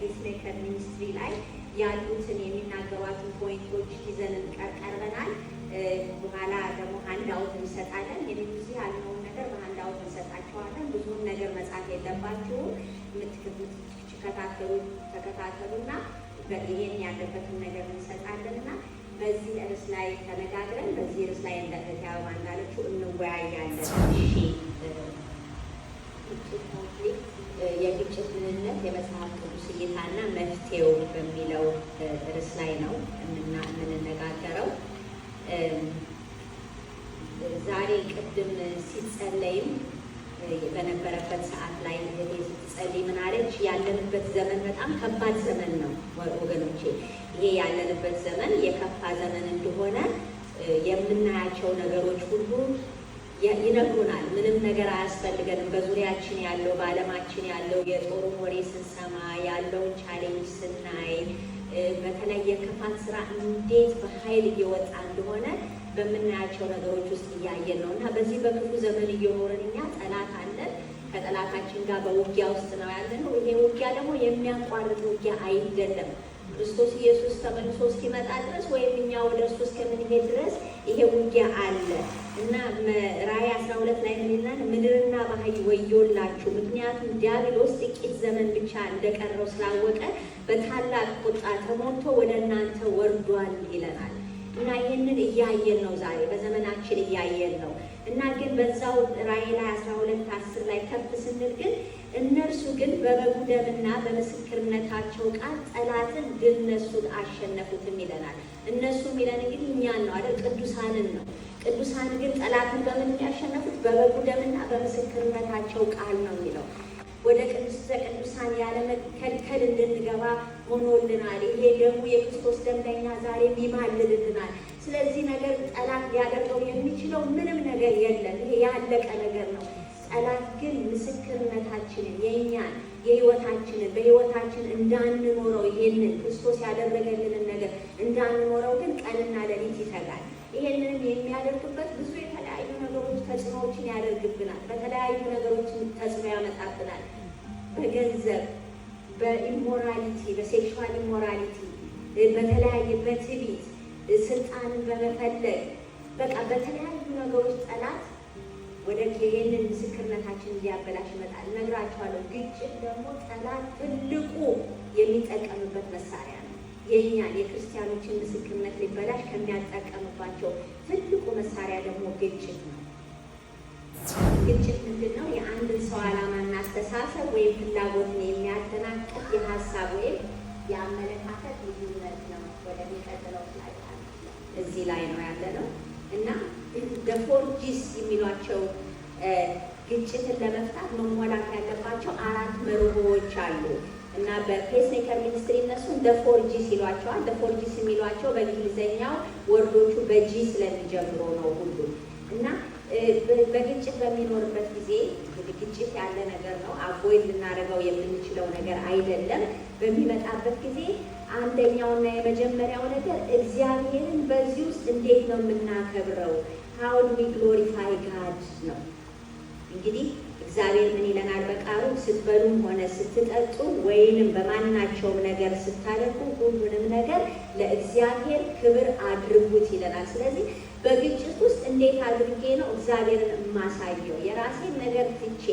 በፔስሜከር ሚኒስትሪ ላይ ያሉትን የሚናገሯትን ፖይንቶች ይዘን ቀርበናል። በኋላ ደግሞ ሃንዳውት እንሰጣለን። እዚህ ያለውን ነገር በሃንዳውት እንሰጣቸዋለን። ብዙውን ነገር መጻፍ የለባችሁም። ተከታተሉና ይሄን ያለበትን ነገር እንሰጣለንና በዚህ ርዕስ ላይ ተነጋግረን በዚህ ርዕስ ላይ እንደተያው አንዳለችው እንወያያለን። የግጭት ምንነት የመጽሐፍ ቅዱስ እይታና መፍትሄው በሚለው ርዕስ ላይ ነው የምንነጋገረው። ዛሬ ቅድም ሲጸለይም በነበረበት ሰዓት ላይ ስትጸልይ ምን አለች? ያለንበት ዘመን በጣም ከባድ ዘመን ነው ወገኖቼ። ይሄ ያለንበት ዘመን የከፋ ዘመን እንደሆነ የምናያቸው ነገሮች ሁሉ ይነግሩናል። ምንም ነገር አያስፈልገንም። በዙሪያችን ያለው በዓለማችን ያለው የጦሩን ወሬ ስንሰማ ያለውን ቻሌንጅ ስናይ በተለይ የክፋት ስራ እንዴት በኃይል እየወጣ እንደሆነ በምናያቸው ነገሮች ውስጥ እያየን ነው እና በዚህ በክፉ ዘመን እየኖርን እኛ ጠላት አለን። ከጠላታችን ጋር በውጊያ ውስጥ ነው ያለነው። ይሄ ውጊያ ደግሞ የሚያቋርጥ ውጊያ አይደለም። ክርስቶስ ኢየሱስ ተመልሶ እስኪመጣ ድረስ ወይም እኛ ወደ እርሱ እስከምንሄድ ድረስ ይሄ ውጊያ አለ እና ራእይ 12 ላይ ምን ይላል? ምድርና ባህር ወዮላችሁ፣ ምክንያቱም ዲያብሎስ ጥቂት ዘመን ብቻ እንደቀረው ስላወቀ በታላቅ ቁጣ ተሞልቶ ወደ እናንተ ወርዷል ይለናል። እና ይህንን እያየን ነው፣ ዛሬ በዘመናችን እያየን ነው። እና ግን በዛው ራእይ ላይ 12:10 ላይ ከፍ ስንል ግን እነርሱ ግን በበጉ ደምና በምስክርነታቸው ቃል ጠላትን ድል ነሱት አሸነፉትም ይለናል። እነሱ የሚለን እንግዲህ እኛን ነው አይደል? ቅዱሳንን ነው። ቅዱሳን ግን ጠላትን በምን ያሸነፉት? በበጉ ደምና በምስክርነታቸው ቃል ነው የሚለው። ወደ ቅድስተ ቅዱሳን ያለ መከልከል እንድንገባ ሆኖልናል። ይሄ ደግሞ የክርስቶስ ደም ለእኛ ዛሬም ይማልድልናል። ስለዚህ ነገር ጠላት ሊያደርገው የሚችለው ምንም ነገር የለም። ይሄ ያለቀ ነገር ነው። ጠላት ግን ምስክርነታችንን የእኛን የህይወታችንን በህይወታችን እንዳንኖረው ይሄንን ክርስቶስ ያደረገልንን ነገር እንዳንኖረው ግን ቀንና ሌሊት ይተጋል። ይሄንንም የሚያደርግበት ብዙ የተለያዩ ነገሮች ተጽዕኖዎችን ያደርግብናል። በተለያዩ ነገሮች ተጽዕኖ ያመጣብናል። በገንዘብ፣ በኢሞራሊቲ፣ በሴክሹዋል ኢሞራሊቲ፣ በተለያየ በትዕቢት፣ ስልጣንን በመፈለግ በቃ በተለያዩ ነገሮች ጠላት ወደ ይሄንን ምስክርነታችን እንዲያበላሽ ይመጣል። እነግራችኋለሁ። ግጭት ደግሞ ጠላት ትልቁ የሚጠቀምበት መሳሪያ ነው። የእኛን የክርስቲያኖችን ምስክርነት ሊበላሽ ከሚያጠቀምባቸው ትልቁ መሳሪያ ደግሞ ግጭት ነው። ግጭት ምንድን ነው? የአንድን ሰው ዓላማና አስተሳሰብ ወይም ፍላጎትን የሚያደናቅፍ የሀሳብ ወይም የአመለካከት ልዩነት ነው። ወደሚቀጥለው ላይ እዚህ ላይ ነው ያለ ነው እና ፎርጂስ የሚሏቸው ግጭትን ለመፍታት መሟላት ያለባቸው 4 መርሆዎች አሉ እና በፔስሜከር ሚኒስትሪ እነሱን ፎርጂስ ይሏቸዋል። ፎርጂስ የሚሏቸው በእንግሊዝኛው ወርዶቹ በጂ ስለሚጀምሩ ነው ሁሉ እና በግጭት በሚኖርበት ጊዜ ግጭት ያለ ነገር ነው። አቮይድ ልናደርገው የምንችለው ነገር አይደለም። በሚመጣበት ጊዜ አንደኛውና የመጀመሪያው ነገር እግዚአብሔርን በዚህ ውስጥ እንዴት ነው የምናከብረው? how do we glorify God ነው። እንግዲህ እግዚአብሔር ምን ይለናል በቃሉ? ስትበሉም ሆነ ስትጠጡ ወይንም በማናቸውም ነገር ስታደርጉ ሁሉንም ነገር ለእግዚአብሔር ክብር አድርጉት ይለናል። ስለዚህ በግጭት ውስጥ እንዴት አድርጌ ነው እግዚአብሔርን የማሳየው? የራሴን ነገር ትቼ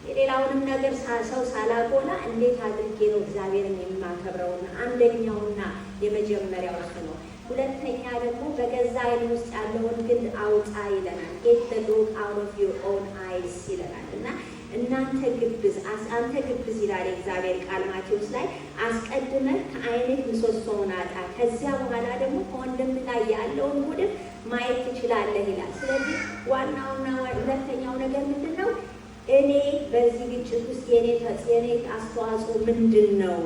የሌላውንም ነገር ሰው ሳላጎላ እንዴት አድርጌ ነው እግዚአብሔርን የማከብረውና አንደኛውና የመጀመሪያው እሱ ነው። ሁለተኛ ደግሞ በገዛ ዓይን ውስጥ ያለውን ግንድ አውጣ ይለናል። get the dog out of your own eyes ይለናል እና እናንተ ግብዝ ይላል እግዚአብሔር ቃል ማቴዎስ ላይ አስቀድመህ ከዓይንህ ምሰሶውን አጣ፣ ከዚያ በኋላ ደግሞ ከወንድም ላይ ያለውን ጉድፍ ማየት ትችላለህ ይላል። ስለዚህ ዋናውና ሁለተኛው ነገር ምንድን ነው? እኔ በዚህ ግጭት ውስጥ የኔ አስተዋጽኦ ምንድን ነው?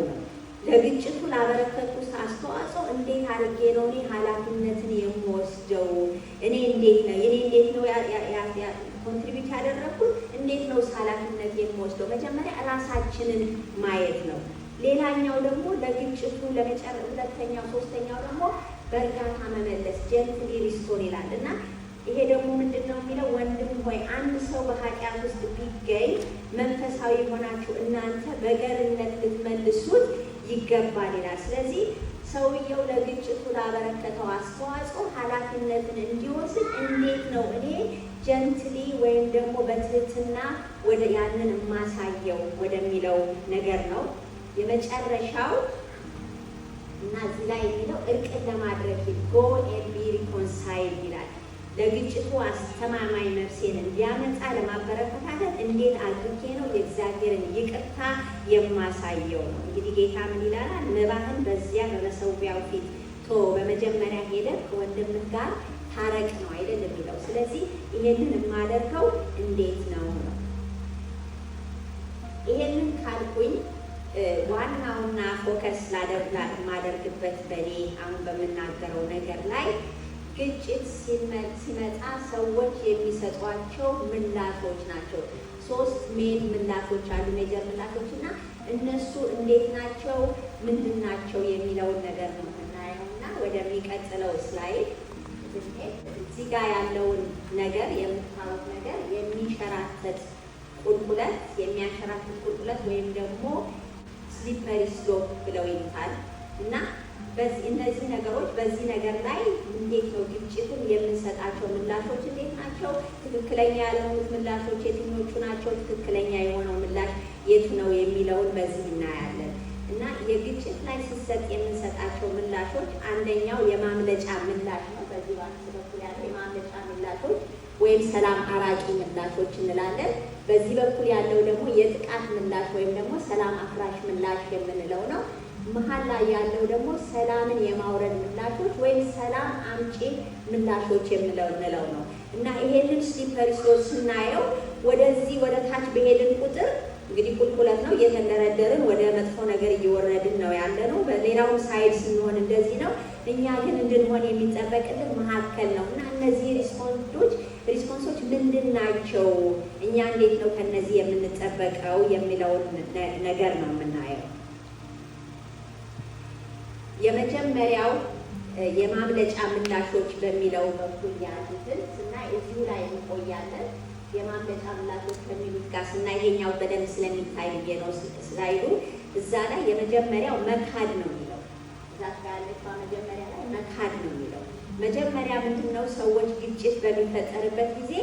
ለግጭቱ ላበረከቱት አስተዋጽኦ እንዴት አድርጌ ነው እኔ ኃላፊነትን የምወስደው? እኔ እንዴት ነው ኮንትሪቢዩት ያደረኩት? እንዴት ነው ኃላፊነት የምወስደው? መጀመሪያ ራሳችንን ማየት ነው። ሌላኛው ደግሞ ለግጭቱ ሁለተኛው ሶስተኛው ደግሞ በእርጋታ መመለስ ጀንትሊ ሪስቶር ይላል እና ይሄ ደግሞ ምንድን ነው የሚለው? ወንድም ሆይ አንድ ሰው በኃጢአት ውስጥ ቢገኝ መንፈሳዊ ሆናችሁ እናንተ በገርነት ልትመልሱት ይገባል ይላል። ስለዚህ ሰውየው ለግጭቱ ላበረከተው አስተዋጽኦ ኃላፊነትን እንዲወስድ እንዴት ነው እኔ ጀንትሊ ወይም ደግሞ በትህትና ወደ ያንን የማሳየው ወደሚለው ነገር ነው የመጨረሻው። እና እዚህ ላይ የሚለው እርቅን ለማድረግ ጎ ኤንድ ቢ ሪኮንሳይል ይላል። ለግጭቱ አስተማማኝ ነፍሴን እንዲያመጣ ለማበረታታት እንዴት አድርጌ ነው የእግዚአብሔርን ይቅርታ የማሳየው ነው። እንግዲህ ጌታ ምን ይላል? መባህን በዚያ በመሰዊያው ፊት ቶ በመጀመሪያ ሄደህ ከወንድምህ ጋር ታረቅ ነው አይደል የሚለው። ስለዚህ ይሄንን የማደርገው እንዴት ነው ነው። ይሄንን ካልኩኝ ዋናውና ፎከስ ማደርግበት በእኔ አሁን በምናገረው ነገር ላይ ግጭት ሲመጣ ሰዎች የሚሰጧቸው ምላሾች ናቸው። 3 ሜን ምላሾች አሉ፣ ሜጀር ምላሾች እና እነሱ እንዴት ናቸው ምንድን ናቸው የሚለውን ነገር ነው የምናየው። እና ወደሚቀጥለው ስላይድ እዚህ ጋር ያለውን ነገር የምታዩት ነገር የሚያሸራትት ቁልቁለት ወይም ደግሞ ስሊፐሪ ስሎፕ ብለው ይሉታል። እና እነዚህ ነገሮች በዚህ ነገር ላይ እንዴት ነው ግጭቱን የምንሰጣቸው ምላሾች እንዴት ናቸው? ትክክለኛ ያልሆኑት ምላሾች የትኞቹ ናቸው? ትክክለኛ የሆነው ምላሽ የቱ ነው የሚለውን በዚህ እናያለን። እና የግጭት ላይ ሲሰጥ የምንሰጣቸው ምላሾች አንደኛው የማምለጫ ምላሽ ነው። በዚህ ባንክ በኩል ያለው የማምለጫ ምላሾች ወይም ሰላም አራቂ ምላሾች እንላለን። በዚህ በኩል ያለው ደግሞ የጥቃት ምላሽ ወይም ደግሞ ሰላም አፍራሽ ምላሽ የምንለው ነው። መሀል ላይ ያለው ደግሞ ሰላምን የማውረድ ምላሾች ወይም ሰላም አምጪ ምላሾች የምንለው ነው። እና ይሄንን ስሊፐሪ ስሎፕ ስናየው ወደዚህ ወደ ታች በሄድን ቁጥር እንግዲህ ቁልቁለት ነው፣ እየተንደረደርን ወደ መጥፎ ነገር እየወረድን ነው ያለ ነው። በሌላውም ሳይድ ስንሆን እንደዚህ ነው። እኛ ግን እንድንሆን የሚጠበቅልን መካከል ነው። እና እነዚህ ሪስፖንሶች ምንድን ናቸው? እኛ እንዴት ነው ከነዚህ የምንጠበቀው የሚለውን ነገር ነው የምናየው። የመጀመሪያው የማምለጫ ምላሾች በሚለው በኩል ያሉትን ስናይ እዚሁ ላይ እንቆያለን። የማምለጫ ምላሾች በሚሉት ጋር ስናይ ይሄኛው በደንብ ስለሚታይ ብዬ ነው ስላይዱ። እዛ ላይ የመጀመሪያው መካድ ነው የሚለው። እዛ ያለችው መጀመሪያ ላይ መካድ ነው የሚለው። መጀመሪያ ምንድን ነው ሰዎች ግጭት በሚፈጠርበት ጊዜ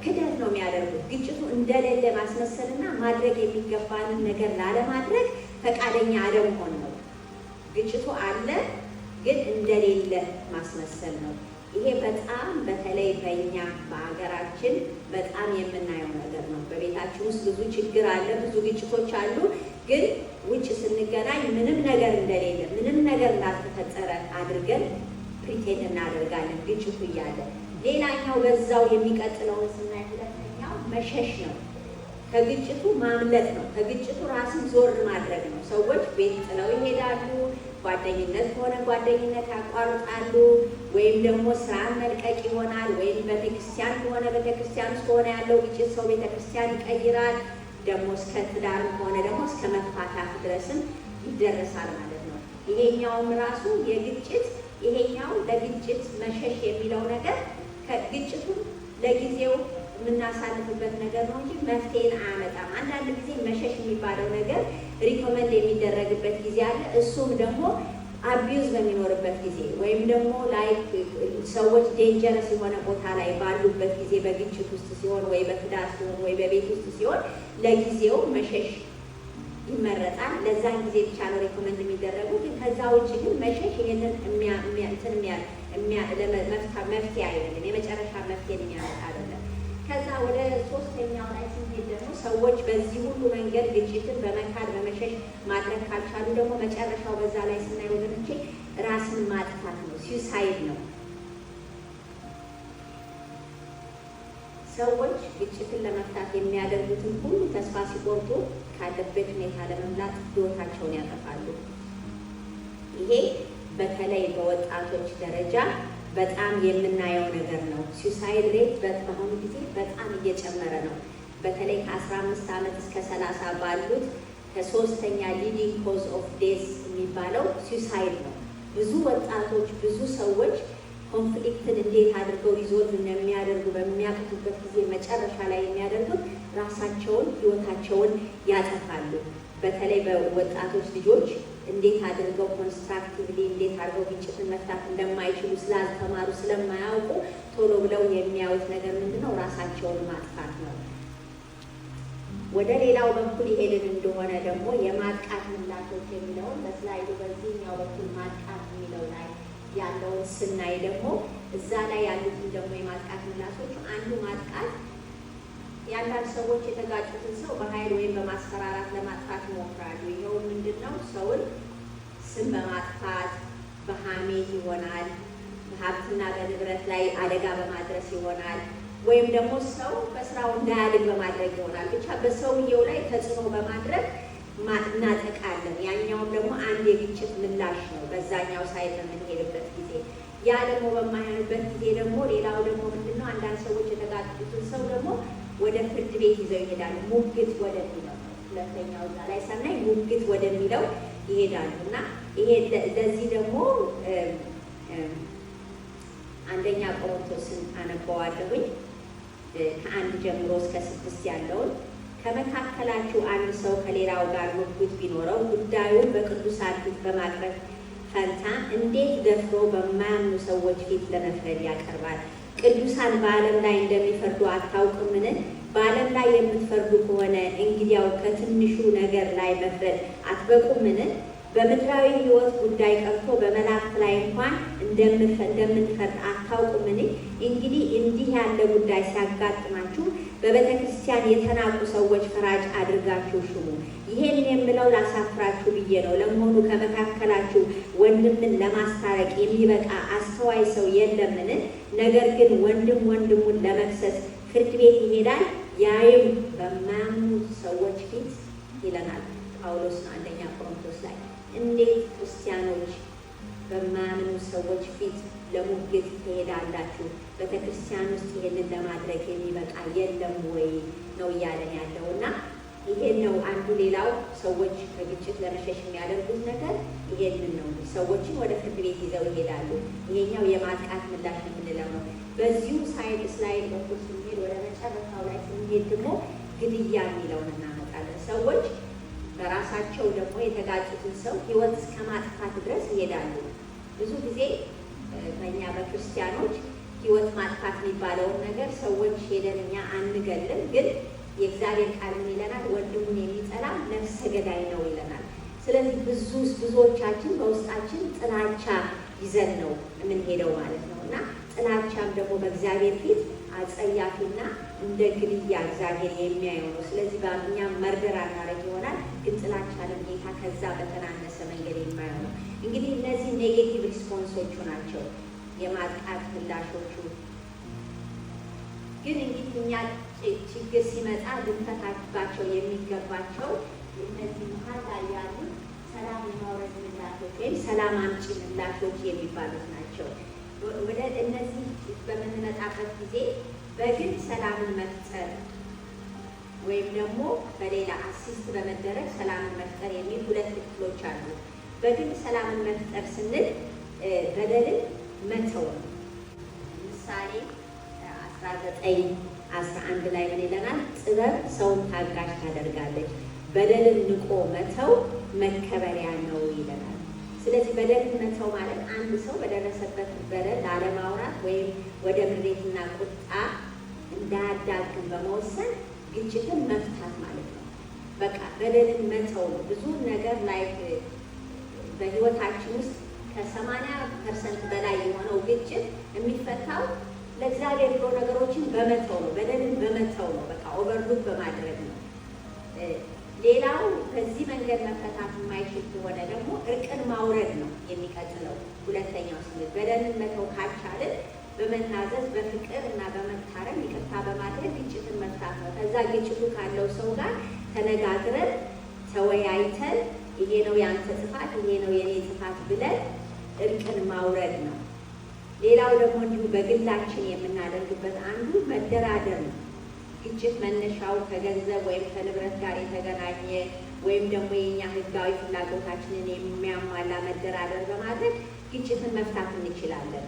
ክደት ነው የሚያደርጉት። ግጭቱ እንደሌለ ማስመሰልና ማድረግ የሚገባንን ነገር ላለማድረግ ፈቃደኛ አለመሆን ነው። ግጭቱ አለ ግን እንደሌለ ማስመሰል ነው። ይሄ በጣም በተለይ በእኛ በሀገራችን በጣም የምናየው ነገር ነው። በቤታችን ውስጥ ብዙ ችግር አለ፣ ብዙ ግጭቶች አሉ። ግን ውጭ ስንገናኝ ምንም ነገር እንደሌለ ምንም ነገር እንዳልተፈጠረ አድርገን ፕሪቴንድ እናደርጋለን ግጭቱ እያለ። ሌላኛው በዛው የሚቀጥለውን ስናይ ሁለተኛው መሸሽ ነው። ከግጭቱ ማምለጥ ነው። ከግጭቱ ራስን ዞር ማድረግ ነው። ሰዎች ቤት ጥለው ይሄዳሉ። ጓደኝነት ከሆነ ጓደኝነት ያቋርጣሉ። ወይም ደግሞ ስራን መልቀቅ ይሆናል። ወይም ቤተክርስቲያን ከሆነ ቤተክርስቲያን ውስጥ ከሆነ ያለው ግጭት ሰው ቤተክርስቲያን ይቀይራል። ደግሞ እስከ ትዳር ከሆነ ደግሞ እስከ መፋታት ድረስም ይደረሳል ማለት ነው። ይሄኛውም ራሱ የግጭት ይሄኛው ለግጭት መሸሽ የሚለው ነገር ከግጭቱን ለጊዜው የምናሳልፍበት ነገር ነው እንጂ መፍትሄን አያመጣም። አንዳንድ ጊዜ መሸሽ የሚባለው ነገር ሪኮመንድ የሚደረግበት ጊዜ አለ። እሱም ደግሞ አቢዩዝ በሚኖርበት ጊዜ ወይም ደግሞ ላይክ ሰዎች ዴንጀረስ የሆነ ቦታ ላይ ባሉበት ጊዜ በግጭት ውስጥ ሲሆን ወይ በትዳር ሲሆን ወይ በቤት ውስጥ ሲሆን ለጊዜው መሸሽ ይመረጣል። ለዛን ጊዜ ብቻ ነው ሪኮመንድ የሚደረጉ። ግን ከዛ ውጭ ግን መሸሽ ይሄንን መፍትሄ አይደለም፣ የመጨረሻ መፍትሄ የሚያመጣ አይደለም። ከዛ ወደ ሶስተኛው ላይ ስንሄድ ደግሞ ሰዎች በዚህ ሁሉ መንገድ ግጭትን በመካድ በመሸሽ ማድረግ ካልቻሉ ደግሞ መጨረሻው በዛ ላይ ስናይ ወገኖቼ ራስን ማጥፋት ነው፣ ሱሳይድ ነው። ሰዎች ግጭትን ለመፍታት የሚያደርጉትን ሁሉ ተስፋ ሲቆርጡ ካለበት ሁኔታ ለመምላት ሕይወታቸውን ያጠፋሉ። ይሄ በተለይ በወጣቶች ደረጃ በጣም የምናየው ነገር ነው። ሱሳይድ ሬት በአሁኑ ጊዜ በጣም እየጨመረ ነው። በተለይ ከ15 ዓመት እስከ 30 ባሉት ከ3ኛ ሊዲንግ ኮዝ ኦፍ ዴዝ የሚባለው ሱሳይድ ነው። ብዙ ወጣቶች ብዙ ሰዎች ኮንፍሊክትን እንዴት አድርገው ሪዞልቭ እንደሚያደርጉ በሚያቅቱበት ጊዜ መጨረሻ ላይ የሚያደርጉት ራሳቸውን ሕይወታቸውን ያጠፋሉ። በተለይ በወጣቶች ልጆች እንዴት አድርገው ኮንስትራክቲቭሊ እንዴት አድርገው ግጭትን መፍታት እንደማይችሉ ስላልተማሩ ስለማያውቁ ቶሎ ብለው የሚያዩት ነገር ምንድነው? ራሳቸውን ማጥፋት ነው። ወደ ሌላው በኩል ይሄንን እንደሆነ ደግሞ የማጥቃት ምላሾች የሚለውን በስላይዱ በዚህኛው በኩል ማጥቃት የሚለው ላይ ያለውን ስናይ ደግሞ እዛ ላይ ያሉትን ደግሞ የማጥቃት ምላሾች አንዱ ማጥቃት የአንዳንድ ሰዎች የተጋጩትን ሰው በኃይል ወይም በማስፈራራት ለማጥፋት ይሞክራሉ። ይኸው ምንድነው? ሰውን ስም በማጥፋት በሐሜት ይሆናል፣ በሀብትና በንብረት ላይ አደጋ በማድረስ ይሆናል፣ ወይም ደግሞ ሰው በስራው እንዳያድግ በማድረግ ይሆናል። ብቻ በሰውየው ላይ ተጽዕኖ በማድረግ እናጠቃለን። ያኛውም ደግሞ አንድ የግጭት ምላሽ ነው በዛኛው ሳይድ በምንሄድበት ጊዜ። ያ ደግሞ በማይሆንበት ጊዜ ደግሞ ሌላው ደግሞ ምንድነው? አንዳንድ ሰዎች የተጋጩትን ሰው ደግሞ ወደ ፍርድ ቤት ይዘው ይሄዳሉ። ሙግት ወደሚለው ሁለተኛው እዛ ላይ ሰናይ ሙግት ወደሚለው ይሄዳሉ እና ይሄ ለዚህ ደግሞ አንደኛ ቆሮንቶስን አነበዋለሁኝ ከ1 ጀምሮ እስከ 6 ያለውን። ከመካከላችሁ አንድ ሰው ከሌላው ጋር ሙግት ቢኖረው ጉዳዩን በቅዱሳን ፊት በማቅረብ ፈንታ እንዴት ደፍሮ በማያምኑ ሰዎች ፊት ለመፍረድ ያቀርባል? ቅዱሳን በዓለም ላይ እንደሚፈርዱ አታውቅምን? በዓለም ላይ የምትፈርዱ ከሆነ እንግዲያው ከትንሹ ነገር ላይ መፍረድ አትበቁምን? በምድራዊ ሕይወት ጉዳይ ቀርቶ በመላእክት ላይ እንኳን እንደምንፈርድ አታውቁምን? እንግዲህ እንዲህ ያለ ጉዳይ ሲያጋጥማችሁ በቤተ ክርስቲያን የተናቁ ሰዎች ፈራጅ አድርጋችሁ ሽሙ። ይሄን የምለው ላሳፍራችሁ ብዬ ነው። ለመሆኑ ከመካከላችሁ ወንድምን ለማስታረቅ የሚበቃ አስተዋይ ሰው የለምን? ነገር ግን ወንድም ወንድሙን ለመክሰስ ፍርድ ቤት ይሄዳል፣ ያይም በማያምኑ ሰዎች ፊት ይለናል ጳውሎስ ነው አንደኛ ቆሮንቶስ ላይ። እንዴት ክርስቲያኖች በማያምኑ ሰዎች ፊት ለሙግት ትሄዳላችሁ? ቤተ ክርስቲያን ውስጥ ይሄንን ለማድረግ የሚበቃ የለም ወይ ነው እያለን ያለው እና ይሄን ነው አንዱ። ሌላው ሰዎች ከግጭት ለመሸሽ የሚያደርጉት ነገር ይሄንን ነው። ሰዎችን ወደ ፍርድ ቤት ይዘው ይሄዳሉ። ይሄኛው የማጥቃት ምላሽ የምንለው ነው። በዚሁ ሳይድ ስላይድ በኩል ስንሄድ ወደ መጨረሻው ላይ ስንሄድ ደግሞ ግድያ የሚለውን እናመጣለን። ሰዎች በራሳቸው ደግሞ የተጋጩትን ሰው ሕይወት እስከ ማጥፋት ድረስ ይሄዳሉ። ብዙ ጊዜ በእኛ በክርስቲያኖች ሕይወት ማጥፋት የሚባለውን ነገር ሰዎች ሄደን እኛ አንገልም፣ ግን የእግዚአብሔር ቃል ምን ይለናል? ወንድሙን የሚጠላ ነፍሰ ገዳይ ነው ይለናል። ስለዚህ ብዙዎቻችን በውስጣችን ጥላቻ ይዘን ነው የምንሄደው ማለት ነው እና ጥላቻም ደግሞ በእግዚአብሔር ፊት አጸያፊና እንደ ግድያ እግዚአብሔር የሚያየው ነው። ስለዚህ በእኛም መርደር አናረግ ይሆናል፣ ግን ጥላቻንም ጌታ ከዛ በተናነሰ መንገድ የማየው ነው። እንግዲህ እነዚህ ኔጌቲቭ ሪስፖንሶቹ ናቸው የማጥቃት ምላሾቹ። ግን እንግዲህ እኛ ችግር ሲመጣ ልንፈታባቸው የሚገባቸው እነዚህ መሀል ላይ ያሉት ሰላም የማውረድ ምላሾች ወይም ሰላም አምጪ ምላሾች የሚባሉት ናቸው። ወደ እነዚህ በምንመጣበት ጊዜ በግል ሰላምን መፍጠር ወይም ደግሞ በሌላ አሲስት በመደረግ ሰላምን መፍጠር የሚል ሁለት ክፍሎች አሉ። በግል ሰላምን መፍጠር ስንል በደልን መተው ነው። ምሳሌ 19:11 ላይ ምን ይለናል? ጥበብ ሰውን ታጋሽ ታደርጋለች፣ በደልን ንቆ መተው መከበሪያ ነው ይለናል። ስለዚህ በደልን መተው ማለት አንድ ሰው በደረሰበት በደል ላለማውራት ወይም ወደ ምሬትና ቁጣ እንዳያዳግም በመወሰን ግጭትን መፍታት ማለት ነው። በቃ በደልን መተው ነው። ብዙ ነገር ላይ በሕይወታችን ውስጥ ከ80% በላይ የሆነው ግጭት የሚፈታው ለእግዚአብሔር ብሎ ነገሮችን በመተው ነው። በደልን በመተው ነው። በቃ ኦቨርሉክ በማድረግ ነው። ሌላው በዚህ መንገድ መፈታት የማይችል ከሆነ ደግሞ እርቅን ማውረድ ነው የሚቀጥለው። ሁለተኛው ስንል በደልን መተው ካልቻልን በመናዘዝ በፍቅር እና በመታረም ይቅርታ በማድረግ ግጭትን መፍታት ነው። ከዛ ግጭቱ ካለው ሰው ጋር ተነጋግረን ተወያይተን ይሄ ነው ያንተ ጥፋት፣ ይሄ ነው የኔ ጥፋት ብለን እርቅን ማውረድ ነው። ሌላው ደግሞ እንዲሁ በግላችን የምናደርግበት አንዱ መደራደር ነው። ግጭት መነሻው ከገንዘብ ወይም ከንብረት ጋር የተገናኘ ወይም ደግሞ የኛ ሕጋዊ ፍላጎታችንን የሚያሟላ መደራደር በማድረግ ግጭትን መፍታት እንችላለን።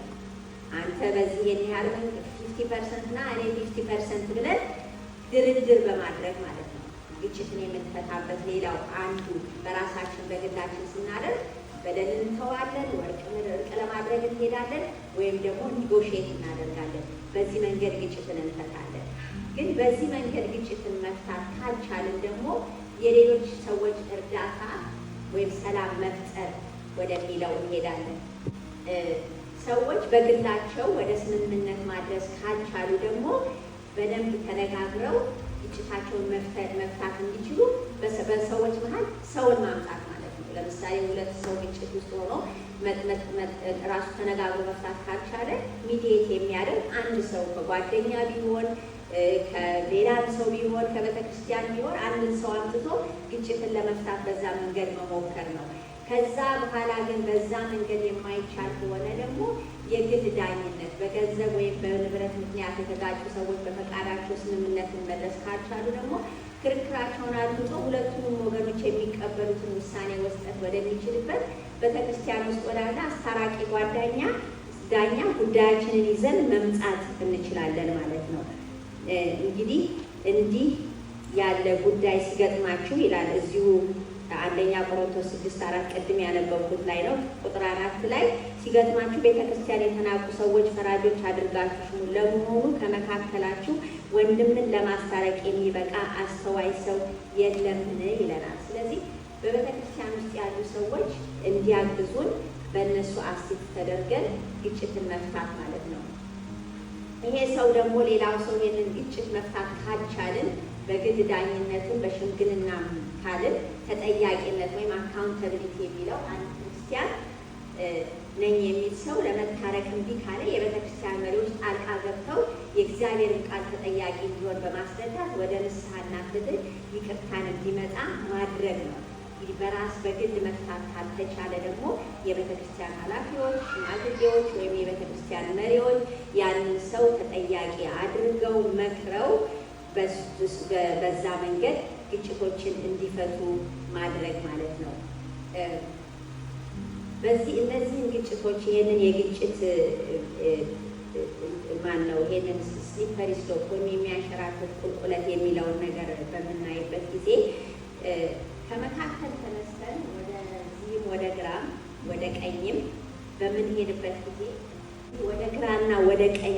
አንተ በዚህ ያህል 50% እና እኔ 50% ብለን ድርድር በማድረግ ማለት ነው። ግጭትን የምንፈታበት ሌላው አንዱ በራሳችን በግላችን ስናደርግ በደል እንተዋለን፣ እርቅ ለማድረግ እንሄዳለን፣ ወይም ደግሞ ኒጎሼት እናደርጋለን። በዚህ መንገድ ግጭትን እንፈታለን። ግን በዚህ መንገድ ግጭትን መፍታት ካልቻልን ደግሞ የሌሎች ሰዎች እርዳታ ወይም ሰላም መፍጠር ወደሚለው እንሄዳለን። ሰዎች በግላቸው ወደ ስምምነት ማድረስ ካልቻሉ ደግሞ በደንብ ተነጋግረው ግጭታቸውን መፍታት እንዲችሉ በሰዎች መሀል ሰውን ማምጣት ማለት ነው። ለምሳሌ ሁለት ሰው ግጭት ውስጥ ሆኖ ራሱ ተነጋግሮ መፍታት ካልቻለ ሚዲየት የሚያደርግ አንድ ሰው ከጓደኛ ቢሆን ከሌላም ሰው ቢሆን ከቤተክርስቲያን ቢሆን አንድን ሰው አምጥቶ ግጭትን ለመፍታት በዛ መንገድ መሞከር ነው። ከዛ በኋላ ግን በዛ መንገድ የማይቻል ከሆነ ደግሞ የግል ዳኝነት በገንዘብ ወይም በንብረት ምክንያት የተጋጩ ሰዎች በፈቃዳቸው ስምምነትን መድረስ ካልቻሉ ደግሞ ክርክራቸውን አድምጦ ሁለቱንም ወገኖች የሚቀበሉትን ውሳኔ መስጠት ወደሚችልበት ቤተክርስቲያን ውስጥ ወዳለ አስታራቂ ዳኛ ጉዳያችንን ይዘን መምጣት እንችላለን ማለት ነው። እንግዲህ እንዲህ ያለ ጉዳይ ሲገጥማችሁ ይላል እዚሁ አንደኛ ቆሮንቶስ 6:4 ቅድም ያነበብኩት ላይ ነው። ቁጥር 4 ላይ ሲገጥማችሁ ቤተክርስቲያን የተናቁ ሰዎች ፈራጆች አድርጋችሁ ሽሙ፣ ለመሆኑ ከመካከላችሁ ወንድምን ለማስታረቅ የሚበቃ አስተዋይ ሰው የለምን ይለናል። ስለዚህ በቤተክርስቲያን ውስጥ ያሉ ሰዎች እንዲያግዙን በእነሱ አሲስት ተደርገን ግጭትን መፍታት ማለት ነው። ይሄ ሰው ደግሞ ሌላው ሰው ይህንን ግጭት መፍታት ካልቻልን በግል ዳኝነትን በሽምግልና ካልን ተጠያቂነት ወይም አካውንታብሊቲ የሚለው አንድ ክርስቲያን ነኝ የሚል ሰው ለመታረቅ እምቢ ካለ የቤተክርስቲያን መሪዎች ጣልቃ ገብተው የእግዚአብሔርን ቃል ተጠያቂ እንዲሆን በማስረዳት ወደ ንስሐና ፍትህ ይቅርታን እንዲመጣ ማድረግ ነው። እንግዲህ በራስ በግል መፍታት ካልተቻለ ደግሞ የቤተክርስቲያን ኃላፊዎች፣ ሽማግሌዎች ወይም የቤተክርስቲያን መሪዎች ያንን ሰው ተጠያቂ አድርገው መክረው በዛ መንገድ ግጭቶችን እንዲፈቱ ማድረግ ማለት ነው። እነዚህን ግጭቶች ይሄንን የግጭት ይሄንን ስሊፐሪ ስሎፕ ወይም የሚያንሸራትት ቁልቁለት የሚለውን ነገር በምናይበት ጊዜ ከመካከል ተነስተን ወደዚህም ወደ ግራም ወደ ቀኝም በምንሄድበት ጊዜ ወደ ግራና ወደ ቀኝ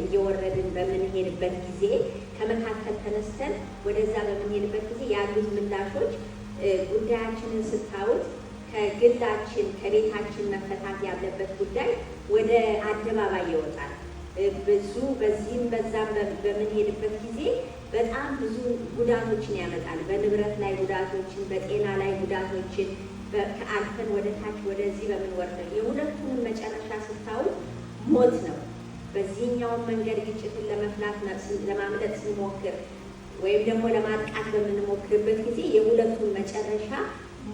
እየወረድን በምንሄድበት ጊዜ ከመካከል ተነስተን ወደዛ በምንሄድበት ጊዜ ያሉት ምላሾች ጉዳያችንን ስታዩት ከግላችን ከቤታችን መፈታት ያለበት ጉዳይ ወደ አደባባይ ይወጣል። በዚህም በዛም በምንሄድበት ጊዜ በጣም ብዙ ጉዳቶችን ያመጣል። በንብረት ላይ ጉዳቶችን፣ በጤና ላይ ጉዳቶችን ከአልፈን ወደ ታች ወደዚህ በምንወርደው የሁለቱንም መጨረሻ ስታዩት ሞት ነው። በዚህኛውን መንገድ ግጭትን ለማምለጥ ስንሞክር ወይም ደግሞ ለማጥቃት በምንሞክርበት ጊዜ የሁለቱን መጨረሻ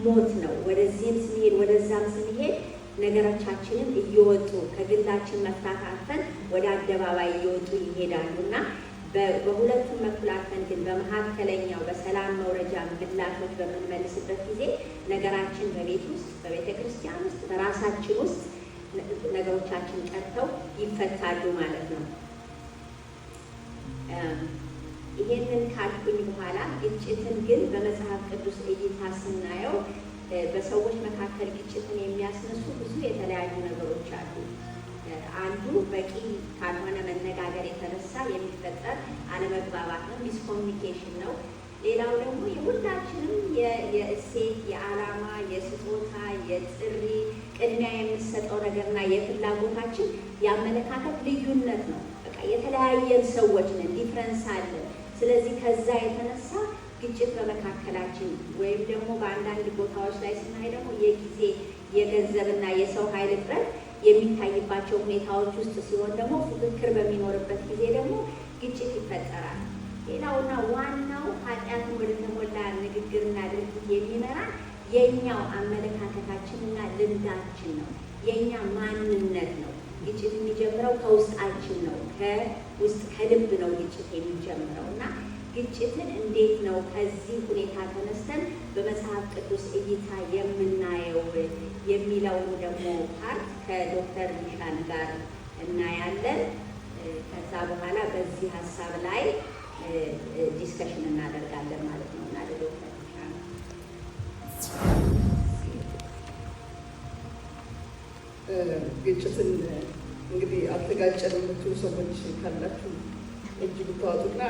ሞት ነው። ወደዚህም ስንሄድ ወደዛም ስንሄድ ነገሮቻችንን እየወጡ ከግላችን መፍታት አልፈን ወደ አደባባይ እየወጡ ይሄዳሉ እና በሁለቱም በኩል አልፈን ግን በመካከለኛው በሰላም መውረጃ ምላሾች በምንመልስበት ጊዜ ነገራችን በቤት ውስጥ በቤተ ክርስቲያን ውስጥ በራሳችን ውስጥ ነገሮቻችን ቀርተው ይፈታሉ ማለት ነው። ይሄንን ካልኩኝ በኋላ ግጭትን ግን በመጽሐፍ ቅዱስ እይታ ስናየው በሰዎች መካከል ግጭትን የሚያስነሱ ብዙ የተለያዩ ነገሮች አሉ። አንዱ በቂ ካልሆነ መነጋገር የተነሳ የሚፈጠር አለመግባባት ነው፣ ሚስኮሚኒኬሽን ነው። ሌላው ደግሞ የሁላችንም የእሴት፣ የዓላማ፣ የስጦታ፣ የጥሪ ቅድሚያ የምንሰጠው ነገርና የፍላጎታችን የአመለካከት ልዩነት ነው። በቃ የተለያየን ሰዎች ነን፣ ዲፍረንስ አለ። ስለዚህ ከዛ የተነሳ ግጭት በመካከላችን ወይም ደግሞ በአንዳንድ ቦታዎች ላይ ስናይ ደግሞ የጊዜ የገንዘብና የሰው ኃይል እጥረት የሚታይባቸው ሁኔታዎች ውስጥ ሲሆን ደግሞ ፉክክር በሚኖርበት ጊዜ ደግሞ ግጭት ይፈጠራል። ሌላውና ዋናው ኃጢአትን ወደ ተሞላ ንግግርና ድርጊት የሚመራ የኛው አመለካከታችንና ልምዳችን ነው፣ የኛ ማንነት ነው። ግጭት የሚጀምረው ከውስጣችን ነው፣ ከውስጥ ከልብ ነው ግጭት የሚጀምረው እና ግጭትን እንዴት ነው ከዚህ ሁኔታ ተነስተን በመጽሐፍ ቅዱስ እይታ የምናየው የሚለውን ደግሞ ፓርት ከዶክተር ኒሻን ጋር እናያለን። ከዛ በኋላ በዚህ ሀሳብ ላይ ዲስከሽን እናደርጋለን ማለት ነው። ግጭትን እንግዲህ አልተጋጨን የምትሉ ሰዎች ካላችሁ እጅ ብታወጡና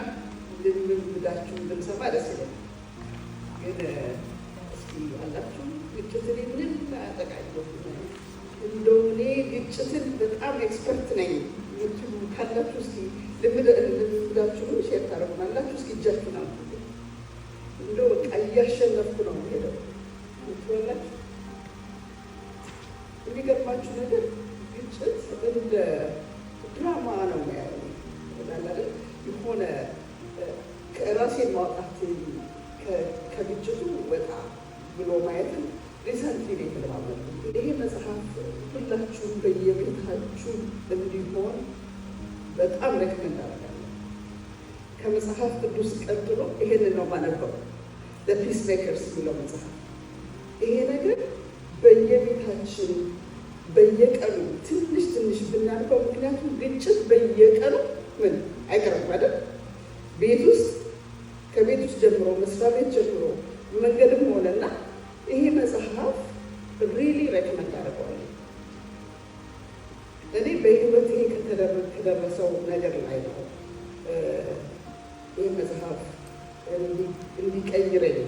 ልምዳችሁ ብንሰማ ደስ ይላል። ግን እስኪ አላችሁ ግጭትን ምንም አያጠቃየው እንደው እኔ ግጭትን በጣም ኤክስፐርት ነኝ የምትሉ ካላችሁ እስኪ ልምዳችሁን ሼር ታደርጉናላችሁ። እስኪ እጃችሁን አውጡ። እንደው በቃ እያሸነፍኩ ነው ሄደው ምትላላችሁ። የሚገርማችሁ ነገር ግጭት እንደ ድራማ ነው ያለው ይላል። የሆነ ከራሴን ማውጣት ከግጭቱ ወጣ ብሎ ማየትን ሪሰንትሊ ነው የተለማመድኩት። ይሄ መጽሐፍ ሁላችሁም በየቤታችሁ እንዲሆን በጣም ሬኮመንድ አደርጋለሁ። ከመጽሐፍ ቅዱስ ቀጥሎ ይሄንን ነው ማነበው፣ ፒስ ሜከርስ የሚለው መጽሐፍ። ይሄ ነገር በየቤታችን በየቀኑ ትንሽ ትንሽ ብናልፈው፣ ምክንያቱም ግጭት በየቀኑ ምን አይቀርም አይደል? ቤት ውስጥ ከቤት ውስጥ ጀምሮ መስሪያ ቤት ጀምሮ መንገድም ሆነና ይሄ መጽሐፍ ሪሊ ሬኮመንድ አደርገዋለሁ። እኔ በህይወቴ ከደረሰው ነገር ላይ ነው ይህ መጽሐፍ እንዲቀይረኝ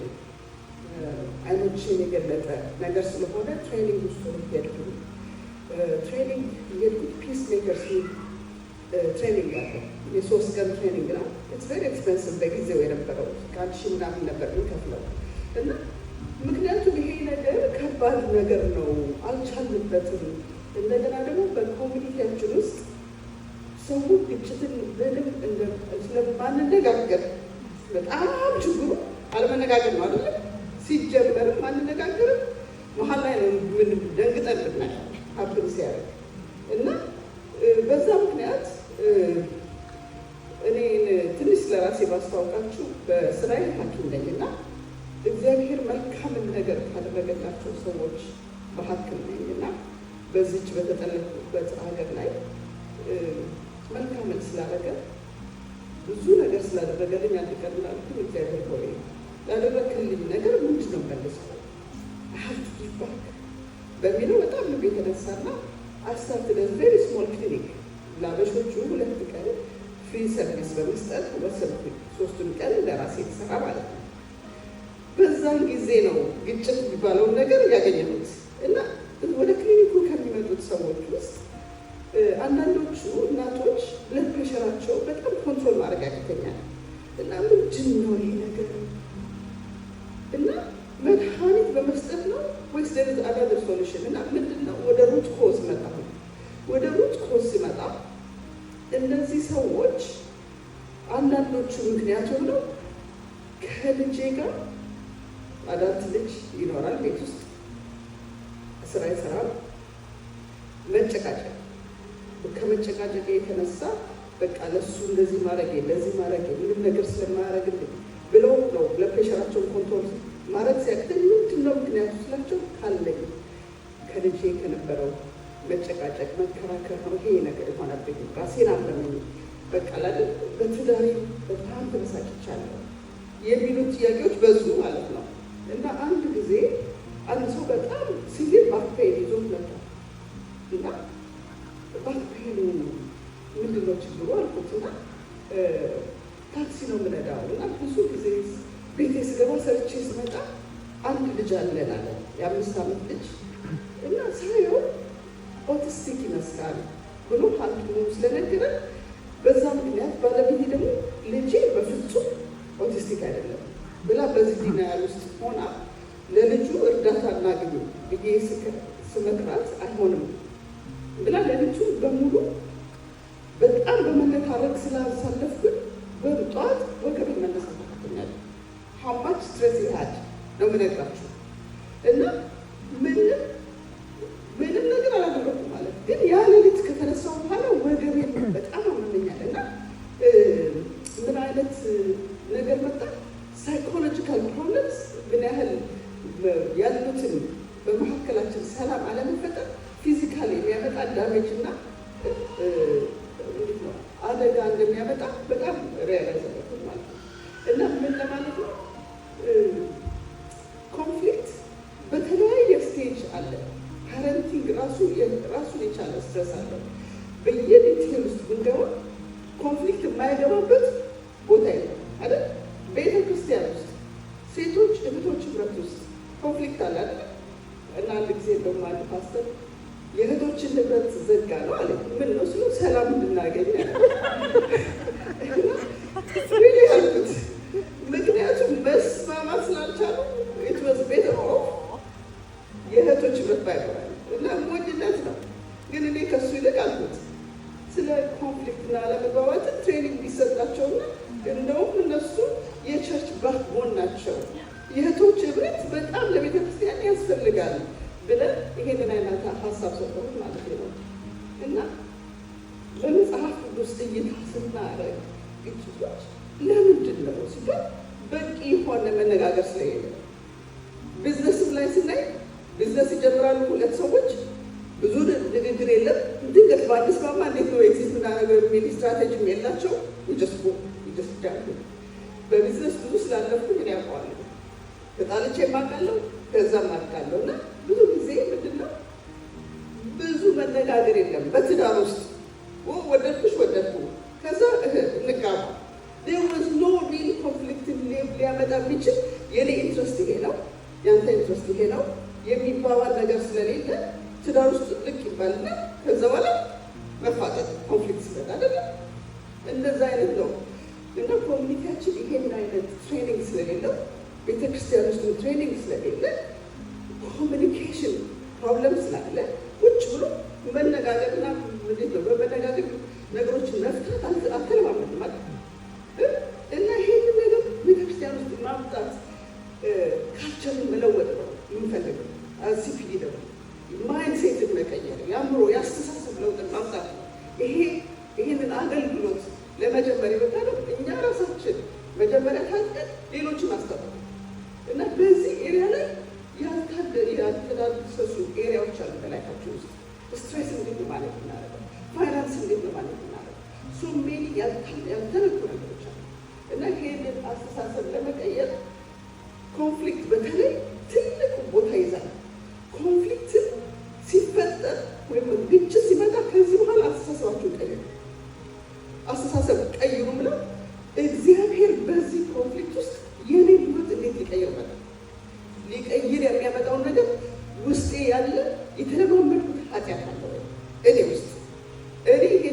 አይኖችን የገለጠ ነገር ስለሆነ ትሬኒንግ ውስጥ ሄድኩ። ትሬኒንግ የሄድኩት ፒስ ሜከርስ ትሬኒንግ አለ። የ3 ቀን ትሬኒንግ ነው። ኢትስ ቬሪ ኤክስፔንሲቭ በጊዜው የነበረው ከ1,000 ምናምን ነበር የሚከፍለው እና ምክንያቱም ይሄ ነገር ከባድ ነገር ነው፣ አልቻልንበትም። እንደገና ደግሞ በኮሚኒቲያችን ውስጥ ሰው ግጭትን በደንብ ስለማንነጋገር በጣም ችግሩ አለመነጋገር ነው አይደለም። ሲጀመርም አንነጋገርም፣ መሀል ላይ ነው ምን ደንግጠን ብናየው ሀብን ሲያደርግ እና በዛ ምክንያት እኔ ትንሽ ስለራሴ ባስታወቃችሁ በስራዬ ሐኪም ነኝና እግዚአብሔር መልካምን ነገር ካደረገላቸው ሰዎች መካከል ነኝና በዚች በተጠለፉበት ሀገር ላይ መልካምን ስላደረገ ብዙ ነገር ስላደረገልኝ አንድ ቀን ላልኩኝ እግዚአብሔር ሆይ ያደረግልኝ ነገር ምንድን ነው መልሰው ሀብቱ ይባክ በሚለው በጣም ልብ የተነሳና አስታርትደ ቬሪ ስሞል ክሊኒክ ለአበሾቹ 2 ቀን ፍሪ ሰርቪስ በመስጠት ወሰድኩኝ። 3ቱን ቀን ለራሴ የተሰራ ማለት ነው። በዛን ጊዜ ነው ግጭት የሚባለውን ነገር ያገኘሁት እና ወደ ክሊኒኩ ከሚመጡት ሰዎች ውስጥ አንዳንዶቹ እናቶች ብለድ ፕሬሸራቸው በጣም ኮንትሮል ማድረግ ያቅተኛል እና ምንድን ነው ይሄ ነገር እና መድኃኒት በመስጠት ነው ወይስ ደረጃ አዳደር ሶሉሽን እና ምንድን ነው? ወደ ሩት ኮዝ መጣ። ወደ ሩት ኮዝ ሲመጣ እነዚህ ሰዎች አንዳንዶቹ ምክንያት ሆነው ከልጄ ጋር አዳልት ልጅ ይኖራል ቤት ውስጥ ስራ ይሰራል፣ መጨቃጨቅ ከመጨቃጨቅ የተነሳ በቃ ለሱ እንደዚህ ማድረግ ለዚህ ማድረግ ምንም ነገር ስለማያደርግልኝ ብለው ነው ለፕሬሸራቸውን ኮንትሮል ማድረግ ሲያቅተኝ ምንድን ነው ምክንያቱ ስላቸው ካለኝ ከልጄ ከነበረው መጨቃጨቅ መከራከር ነው ይሄ ነገር የሆነብኝ። ራሴን አመመኝ፣ በቃ ላደግ በትዳሬ በጣም ተበሳጭቻለሁ የሚሉት ጥያቄዎች በዙ ማለት ነው። እና አንድ ጊዜ አንድ ሰው በጣም ሲቪል ባክፔን ይዞ መጣ እና ባክፔኑ ምንድን ነው ችግሩ አልኩትና ታክሲ ነው የምነዳው እና ብዙ ጊዜ ቤቴ ስገባ ሰርቼ ስመጣ አንድ ልጅ አለን አለ የ5 ዓመት ልጅ እና ሳየው ኦቲስቲክ ይመስላል ብሎ ሐኪሙ ስለነገረን በዛ ምክንያት ባለቤቴ ደግሞ ልጄ በፍጹም ኦቲስቲክ አይደለም ብላ በዚህ ዲናያል ውስጥ ሆና ለልጁ እርዳታ እናግኝ ብዬ ስመክራት አይሆንም ብላ ለልጁ በሙሉ በጣም በመነካረክ ስላሳለፍኩኝ በጠዋት ወገቤ መነሳት አቅቶኛል። ሀማች ስትሬስ ይሃድ ነው የምነግራችሁ እና ምንም ነገር አላደረኩም ማለት ግን ያ ሌሊት ከተነሳው በኋላ ወገቤ በጣም አመመኛል እና ምን አይነት ነገር መጣ? ሳይኮሎጂካል ፕሮብለምስ ምን ያህል ያሉትን በመካከላችን ሰላም አለመፈጠር ፊዚካሊ የሚያመጣ ዳሜጅ እና አደጋ እንደሚያመጣ በጣም ሪያላይዝ አደረኩት ማለት ነው። እና ምን ለማለት ነው ኮንፍሊክት በተለያየ ስቴጅ አለ። ፓረንቲንግ ራሱን የቻለ ስትረስ አለው። በየዲቴል ውስጥ ብንገባ ኮንፍሊክት የማይገባበት ቦታ የለም አይደል? ቤተ ክርስቲያን ውስጥ ሴቶች እህቶች ህብረት ውስጥ ኮንፍሊክት አለ አይደል? እና አንድ ጊዜ እንደውም አንድ ፓስተር የእህቶችን ህብረት ዘጋ ነው አለ። ምን ነው ስሉ ሰላም እንድናገኝ ያልኩት። ምክንያቱም መስማማት ስላልቻሉ ኢትወዝ ቤተር ኦፍ የእህቶች ህብረት ባይኖራል እና ሞኝነት ነው። ግን እኔ ከሱ ይልቅ አልኩት ስለ ኮንፍሊክትና አለመግባባትን ትሬኒንግ ቢሰጣቸውና እንደውም እነሱ የቸርች ባክቦን ናቸው፣ የእህቶች ህብረት በጣም ለቤተ ክርስቲያን ያስፈልጋል ብለን ይሄንን አይነት ሀሳብ ሰጠሁት ማለት ነው። እና በመጽሐፍ ቅዱስ እይታ ስናረግ ግጭቶች ለምንድን ነው ሲባል በቂ የሆነ መነጋገር ስለሌለ፣ ቢዝነስም ላይ ስናይ ቢዝነስ ይጀምራሉ ሁለት ሰዎች፣ ብዙ ንግግር የለም። ድንገት በአዲስማማ እንዴት ነው ኤግዚት ምናደርገው የሚል ስትራቴጂም የላቸው። ይጀስጃሉ። በቢዝነስ ብዙ ስላለፍኩ ምን ያውቀዋለሁ፣ ተጣልቼ የማውቃለሁ፣ ከዛም አድቃለሁ። እና ብዙ ጊዜ ምንድን ነው ብዙ መነጋገር የለም በትዳር ውስጥ። ወደድኩሽ ወደድኩ፣ ከዛ እንጋባ። there was no real conflict ሊያመጣ የሚችል የኔ ኢንትረስት ይሄ ነው፣ ያንተ ኢንትረስት ይሄ ነው የሚባባል ነገር ስለሌለ ትዳር ውስጥ ልቅ ይባልና ከዛ በኋላ መፋጠጥ ኮንፍሊክት ሲመጣ አይደለም። እንደዛ አይነት ነው። እና ኮሚኒቲያችን ይሄን አይነት ትሬኒንግ ስለሌለው፣ ቤተክርስቲያን ውስጥ ትሬኒንግ ስለሌለ፣ ኮሚኒኬሽን ፕሮብለም ስላለ ቁጭ ብሎ መነጋገርና እንዴት ነው በመነጋገር ነገሮችን መፍታት አልተለማመድም ማለት ነው። እና ይሄንን ነገር ቤተክርስቲያን ውስጥ ማምጣት ካልቸርን መለወጥ ነው የምንፈልገው። ሲፒዲ ደግሞ ማይንድሴትን መቀየር፣ የአእምሮ የአስተሳሰብ ለውጥን ማምጣት ነው። ይሄንን አገልግሎት ለመጀመር የመጣነው እኛ ራሳችን መጀመሪያ ታጥቀን ሌሎችን ማስተማር እና በዚህ ኤሪያ ላይ ያልተዳሰሱ ኤሪያዎች አሉ በላይፋችን ውስጥ። ስትሬስ እንዴት ነው ማለት እናደርገው፣ ፋይናንስ እንዴት ነው ማለት እናደርገው፣ ሶ ሜኒ ያልተነኩ ነገሮች አሉ። እና ይሄንን አስተሳሰብ ለመቀየር ኮንፍሊክት በተለይ ትልቅ ቦታ ይዛል። ኮንፍሊክትን ሲፈጠር ወይም ግጭት ሲመጣ ከዚህ በኋላ አስተሳሰባችሁን ቀይሩ፣ አስተሳሰብ ቀይሩ ብለው እግዚአብሔር በዚህ ኮንፍሊክት ውስጥ የኔ ህይወት እንዴት ሊቀይር መጣ፣ ሊቀይር የሚያመጣውን ነገር ውስጤ ያለ የተለማመድኩት ኃጢአት አለ ወይ እኔ ውስጥ። እኔ ይሄ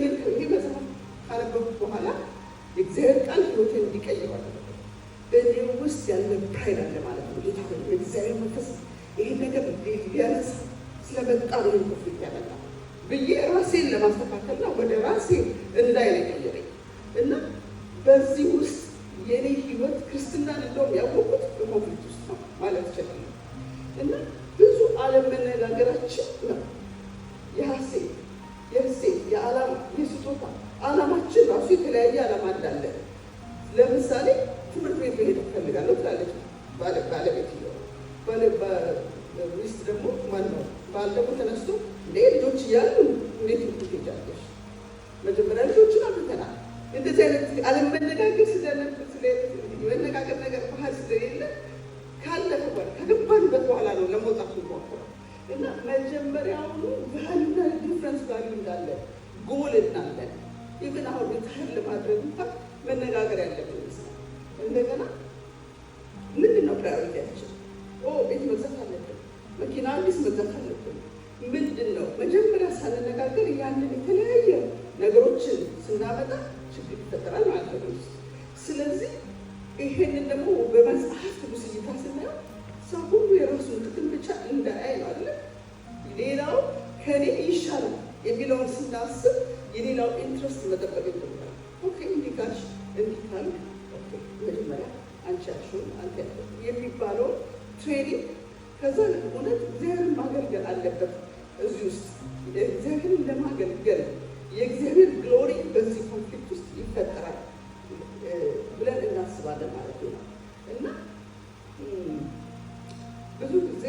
መጽሐፍ ካነበብኩ በኋላ የእግዚአብሔር ቃል ህይወቴን እንዲቀይር አለ። እኔ ውስጥ ያለ ፕራይድ አለ ማለት ነው። ጌታ እግዚአብሔር መንፈስ ይሄን ነገር ሊያነሳ ስለመጣ ነው ኮንፍሊክት ያመጣ ብዬ ራሴን ለማስተካከልና ወደ ራሴ እንዳይለቀየረኝ እና በዚህ ውስጥ የኔ ህይወት ክርስትናን እንደውም ያወቁት በኮንፍሊክት ውስጥ ነው ማለት ይችላል። እና ብዙ አለመነጋገራችን ነው የሐሴት የዓላማ የስጦታ ዓላማችን ራሱ የተለያየ ዓላማ እንዳለ። ለምሳሌ ትምህርት ቤት መሄድ እፈልጋለሁ ትላለች ባለቤት ሚስት ደግሞ ማነው ባል ደግሞ ተነስቶ እንዴ ልጆች እያሉ እንዴት ትሄጃለሽ? መጀመሪያ ልጆችን አብተናል። እንደዚህ አይነት አለመነጋገር መነጋገር ነገር ባህል ስለሌለ ካለፈ በኋላ ከገባንበት በኋላ ነው ለመውጣት የሚሞክረው። እና መጀመሪያውኑ ባህልና ዲፍረንስ ቫልዩ እንዳለ ጎል እናለን። ይህን አሁን ሪታይር ለማድረግ እንኳን መነጋገር ያለብን ይመስላል። እንደገና ምንድን ነው ፕራዮሪቲያችን? ቤት መግዛት አለብን፣ መኪና አዲስ መግዛት አለብን። ምንድን ነው መጀመሪያ ሳንነጋገር ያንን የተለያየ ነገሮችን ስናመጣ ችግር ይፈጠራል ማለት ነው። ስለዚህ ይሄንን ደግሞ በመጽሐፍ ቅዱስ እይታ ስናየው ሰው ሁሉ የራሱን ጥቅም ብቻ እንዳያይ ነው አለ። ሌላው ከኔ ይሻላል የሚለውን ስናስብ የሌላው ኢንትረስት መጠበቅ ይጀምራል። ኦኬ እንዲህ ካልሽ እንዲህ ካል መጀመሪያ አንቺ ያልሽውን አንተ የሚባለው ትሬኒንግ ከዛ እውነት እግዚአብሔርን ማገልገል አለበት። እዚህ ውስጥ እግዚአብሔርን ለማገልገል የእግዚአብሔር ግሎሪ በዚህ ኮንፍሊክት ውስጥ ይፈጠራል ብለን እናስባለን ማለት ነው። እና ብዙ ጊዜ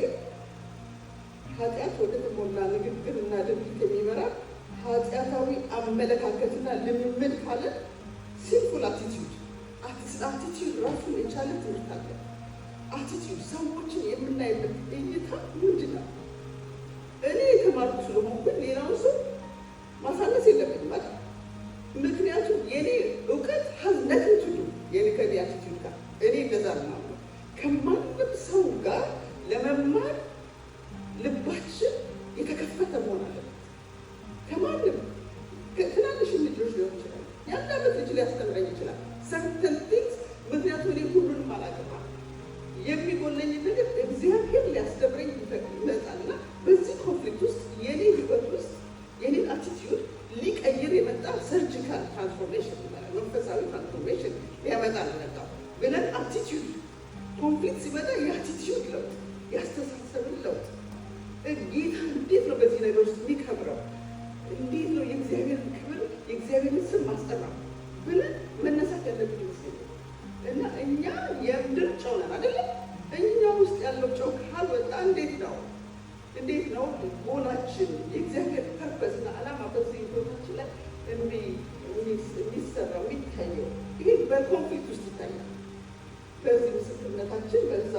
ኃጢአት ወደ ተሞላ ንግግር እና ድርጊት የሚመራ ኃጢአታዊ አመለካከትና ልምምድ ካለ ሲምፕል አቲቲዩድ ራሱን የቻለ ትምህርት አለ። አቲቲዩድ ሰዎችን የምናይበት እይታ ምንድን ነው? እኔ የተሳካ መሆን አለበት። ከማንም ትናንሽ ልጆች ሊሆን ይችላል። የአንድ ዓመት ልጅ ሊያስተምረኝ ይችላል ሰርተን ቲንግስ። ምክንያቱም እኔ ሁሉንም አላውቅም። የሚጎለኝ ነገር እግዚአብሔር ሊያስተምረኝ ይመጣልና በዚህ ኮንፍሊክት ውስጥ የኔ ህይወት ውስጥ የኔን አቲቲዩድ ሊቀይር የመጣ ሰርጂካል ትራንስፎርሜሽን ይባላል። መንፈሳዊ ትራንስፎርሜሽን ሊያመጣ ነው የመጣው ብለን አቲቲዩድ ኮንፍሊክት ሲመጣ የአቲቲዩድ ለውጥ፣ የአስተሳሰብን ለውጥ ጌታ እንዴት ነው በዚህ ነገር ውስጥ የሚከብረው? እንዴት ነው የእግዚአብሔርን ክብር የእግዚአብሔርን ስም ማስጠራው ብለን መነሳት ያለብን ይመስለኛል። እና እኛ የምድር ጨው ነን አይደለም? እኛ ውስጥ ያለው ጨው ካልወጣ እንዴት ነው ጎላችን የእግዚአብሔር ፐርፐስና ዓላማ በዚህ ቦታችን ላይ የሚሰራው የሚታየው? ይሄ በኮንፍሊክት ውስጥ ይታያል። በዚህ ምስክርነታችን በዛ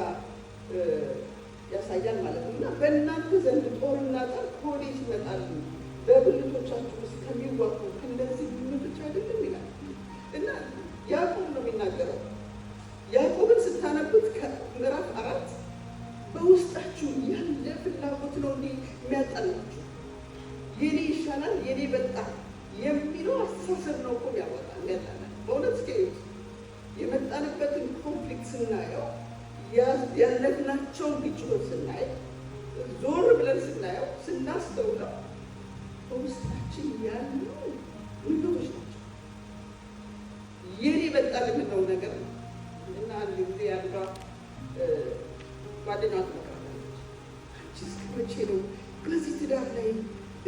ያሳያል ማለት ነው። እና በእናንተ ዘንድ ጦርና ጠብ ከወዴት ይመጣሉ? በብልቶቻችሁ ውስጥ ከሚዋጉ ከእነዚህ ብልቶች አይደለም ይላል። እና ያዕቆብ ነው የሚናገረው። ያዕቆብን ስታነቡት ከምዕራፍ 4 በውስጣችሁ ያለ ፍላጎት ነው እንዲህ የሚያጣላችሁ። የኔ ይሻላል የኔ በጣ የሚለው አስተሳሰብ ነው እኮ ያወጣል የሚያጣላል። በእውነት እስከ የመጣንበትን ኮንፍሊክት ስናየው ያለፍናቸውን ግጭቶች ስናይ ዞር ብለን ስናየው ስናስተውለው በውስጣችን ያሉ ምኞቶች ናቸው። የኔ በጣም የምንለው ነገር ነው። እና አንድ ጊዜ አንዷ ጓደኛዋ ትመክራለች። አንቺ እስከ መቼ ነው በዚህ ትዳር ላይ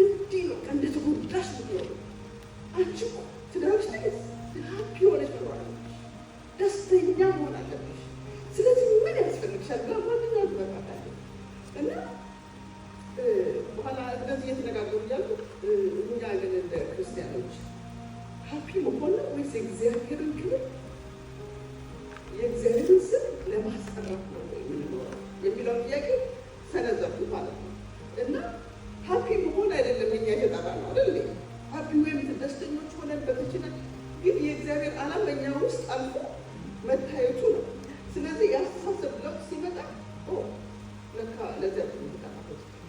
እንዲህ ነው እንደተጎዳሽ ምትኖሩ? አንቺ እኮ ትዳርሽ ላይ ሀፒ ሆነች ትኖራለች፣ ደስተኛ መሆን አለብሽ። ስለዚህ ምን ያስፈልግሻል ብላ ጓደኛዋ ትመክራለች። እና በኋላ እንደዚህ እየተነጋገሩ እያሉ እኛ ግን እንደ ክርስቲያኖች ሀፒ መሆን ነው ወይስ የእግዚአብሔርን ክብር የእግዚአብሔርን ስም ለማስጠራት ነው የምንኖረው የሚለው ጥያቄ ሰነዘርኩ ማለት ነው። እና ሀፒ መሆን አይደለም እኛ የተጠራ ነው አይደል? ሀፒ ወይም ደስተኞች ሆነን በተችለ ግን የእግዚአብሔር ዓላማ በእኛ ውስጥ አልፎ መታየቱ ነው። ስለዚህ የአስተሳሰብ ለውጥ ሲመጣ ለካ ለዚያ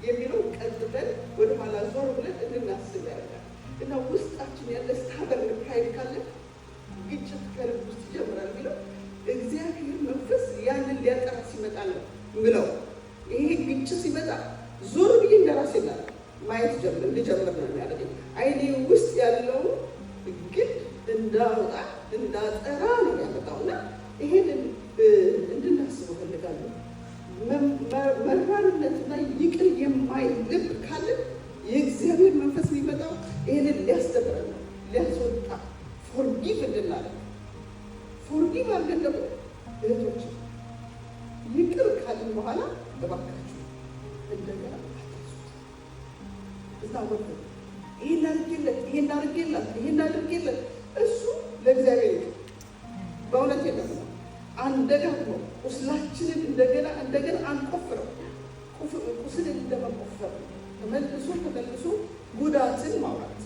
የሚለው ቀጥ ብለን ወደኋላ ዞር ብለን እንድናስብ ያደርጋል። እና ውስጣችን ያለ ስታበርን ፕራይድ ካለ ግጭት ከልብ ውስጥ ይጀምራል የሚለው እግዚአብሔር መንፈስ ያንን ሊያጠራ ሲመጣ ነው ምለው። ይሄ ግጭት ሲመጣ ዞር ብዬ እንደራሴ ላ ማየት እንድጀምር ነው የሚያደርገኝ። አይኔ ውስጥ ያለውን ግድ እንዳወጣ እንዳጠራ ነው ያመጣው። እና ይሄንን እንድናስብ እፈልጋለሁ። መራርነትና ይቅር የማይል ልብ ካለ የእግዚአብሔር መንፈስ የሚመጣው ይህንን ሊያስተምረን ነው፣ ሊያስወጣ ፎርጊቭ እንድናደርግ። ፎርጊቭ አድርገን ደግሞ እህቶች ይቅር ካልን በኋላ እባካችሁ እንደገና አታሱት። እዛ ወርዶ ይህን አድርጌለት እሱ ለእግዚአብሔር ይቅር በእውነት የለም ነው። አንደጋግሞ ቁስላችንን እንደገና አንቆፍረው። ቁስልን እንደመቆፈር ተመልሶ ጉዳትን ማውራት።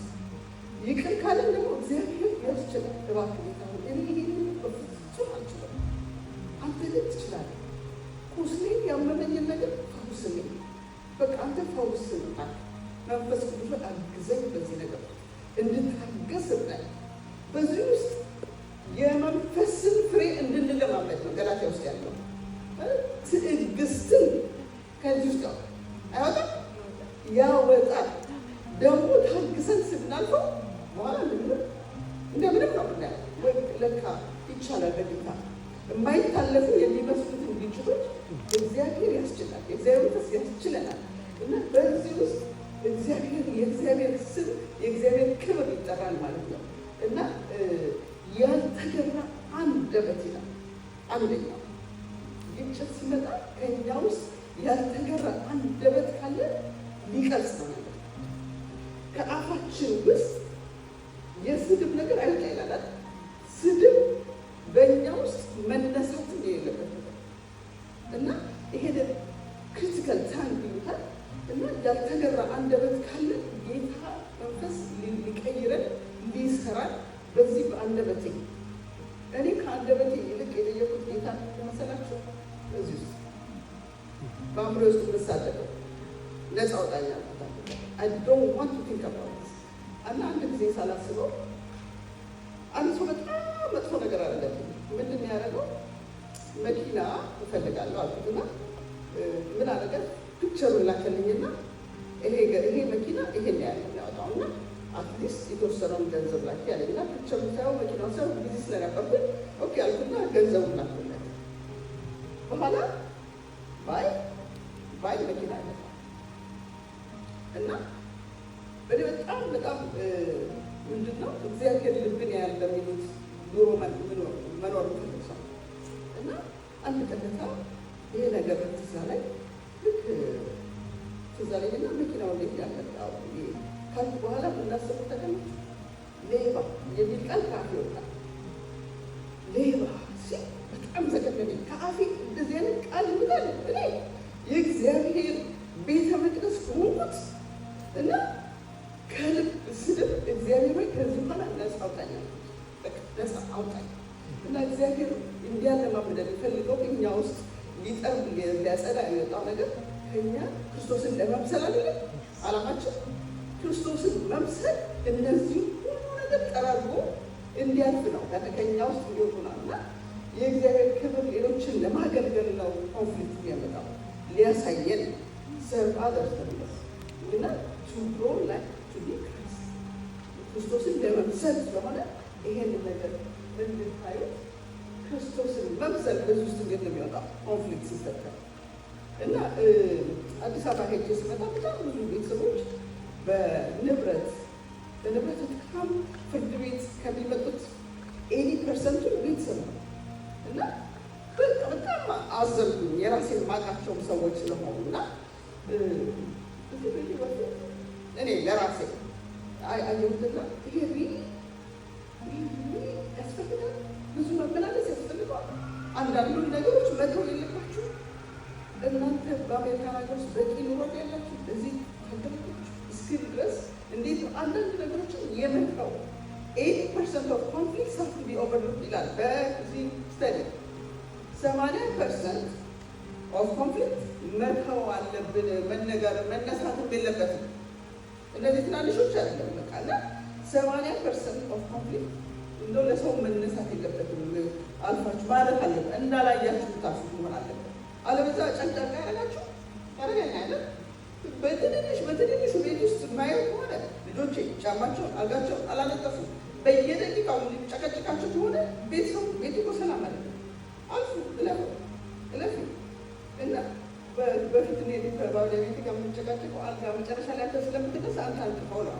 ይቅር ካለን ደግሞ እግዚአብሔር ያስችላል። እባክህ እኔ ይህንን በፍጹም አልችልም፣ አንተ ግን ትችላለህ። ቁስሌን ያመመኝን ነገር ፈውስልኝ፣ በቃ አንተ ፈውስልኝ። መንፈስ ቅዱስ አግዘኝ በዚህ ነገር እንድታገስ እርዳኝ። በዚህ ውስጥ የመንፈስን ፍሬ እንድንለማመድ ነው ገላትያ ውስጥ ያለው ትዕግስትን ከዚህ ውስጥ አይወጣም፣ ያወጣል። ደግሞ ታግሰን ስናልፈው በኋላ እንደምንም ነው ምናየው። ወይ ለካ ይቻላል። በጌታ የማይታለፉ የሚመስሉትን ግጭቶች እግዚአብሔር ያስችላል፣ የእግዚአብሔር መንፈስ ያስችለናል። እና በዚህ ውስጥ የእግዚአብሔር ስም የእግዚአብሔር ክብር ይጠራል ማለት ነው። እና ያልተገራ አንደበት ይላል። አንደኛው ግጭት ሲመጣ ከእኛ ውስጥ ያልተገራ አንደበት ካለ ሊቀርጽ ነው ነገር። ከአፋችን ውስጥ የስድብ ነገር አይወጣ ይላል። ስድብ በእኛ ውስጥ መነሳትን የሌለበት ነገር እና ይሄንን ክሪቲካል ታይም ይሉታል። እና ያልተገራ አንደበት ካለ ጌታ መንፈስ ሊቀይረን ሊሰራን በዚህ በአንደበቴ እኔ ከአንደበቴ ይልቅ የጠየቁት ጌታ መሰላችሁ እዚህ ውስጥ በአእምሮ ውስጥ ምሳደቀው ነፃ ወጣኛ I don't want to think about this. እና አንድ ጊዜ ሳላስበው አንድ ሰው በጣም መጥፎ ነገር አደረገልኝ። ምንድን ነው ያደረገው? መኪና እፈልጋለሁ አልኩትና ምን አደረገ? ፒክቸሩን ላከልኝና ይሄ መኪና ይሄን ያህል የሚያወጣውና አትሊስት የተወሰነውን ገንዘብ ላኪ ያለኝና ፒክቸሩን ሳይሆን መኪናውን ሳይሆን ጊዜ ስለነበርኩኝ ኦኬ አልኩና ገንዘቡን ላኩለት። በኋላ ባይ መኪና አለ እና በእኔ በጣም ምንድን ነው እግዚአብሔር ልብን ያህል ለሚሉት ኑሮ መኖር ምፈልግ ሰው እና አንድ ቀጥታ ይሄ ነገር ትዝ አለኝ። ልክ ትዝ አለኝና መኪናው እንዴት ያመጣው ካልኩ በኋላ እንዳሰቡ ተቀመጥ ሌባ የሚል ቃል ከአፌ ወጣ። ሌባ ሲል በጣም ዘገነነኝ። ከአፌ እንደዚህ አይነት ቃል ይወጣል? እኔ የእግዚአብሔር ቤተ መቅደስ ሆንኩት እና ከልብ ስድብ እግዚአብሔር ወይ ከዚህ በኋላ ነፃ አውጣኝ፣ ነፃ አውጣኝ እና እግዚአብሔር እንዲያለማምደን የሚፈልገው እኛ ውስጥ ሊጠርብ ሊያጸዳ የሚወጣው ነገር ከኛ ክርስቶስን ለመምሰል አይደለም ዓላማችን። ክርስቶስን መምሰል እነዚህ ሁሉ ነገር ጠራርጎ እንዲያልፍ ነው፣ ከኛ ውስጥ እንዲወጡ ነው እና የእግዚአብሔር ክብር ሌሎችን ለማገልገል ነው ኮንፍሊክት የሚያመጣው ሊያሳየን ሰርቭ አዘርስ ተብለስ እና ቱ ግሮ ላይክ ቱ ቢ ክራይስት ክርስቶስን ለመምሰል ስለሆነ ይሄንን ነገር እንድታዩ ክርስቶስን መምሰል በዚህ ውስጥ እንዴት ነው የሚወጣው ኮንፍሊክት ሲፈጠር እና አዲስ አበባ ሄጄ ስመጣ በጣም ብዙ ቤተሰቦች በንብረት ድካም ፍርድ ቤት ከሚመጡት 80% ቤተሰብ ነው እና በጣም አዘንኩኝ። የራሴን ማቃቸውም ሰዎች ስለሆኑ እና እኔ ለራሴ አየሁትና ይሄ ያስፈልጋል፣ ብዙ መመላለስ ያስፈልገዋል። አንዳንዱን ነገሮች መተው የለባችሁ። እናንተ በአሜሪካን ሀገር ውስጥ በቂ ኑሮ ያላችሁ እዚህ ታገለግላችሁ እስኪል ድረስ እንዴት አንዳንድ ነገሮችን የመተው 80% of conflicts have to be overlooked ይላል በዚህ ስተዲ 80% of conflict መተው አለብን። መነሳትም የለበትም። እነዚህ ትናንሾች አይደለም በቃ እና 80% of conflict እንደው ለሰው መነሳት የለበትም። አልፋችሁ ማለት አለበት እንዳላያችሁ ታሱ መሆን አለበት። አለበዛ ጨንጫቃ ያደረጋችሁ ያደረገኛለን። በትንንሹ ቤት ውስጥ የማየው ከሆነ ልጆቼ ጫማቸውን አልጋቸውን አላነጠፉ በየደቂቃው ጨቀጭቃቸው ከሆነ ቤት እኮ ሰላም አለ። አልፉ እለፊ እና በፊት እኔ ከባለቤቴ ጋር የምንጨቃጨቀው አልጋ መጨረሻ ላይ አንተ ስለምትነሳ አንተ አንጥፈው ነው።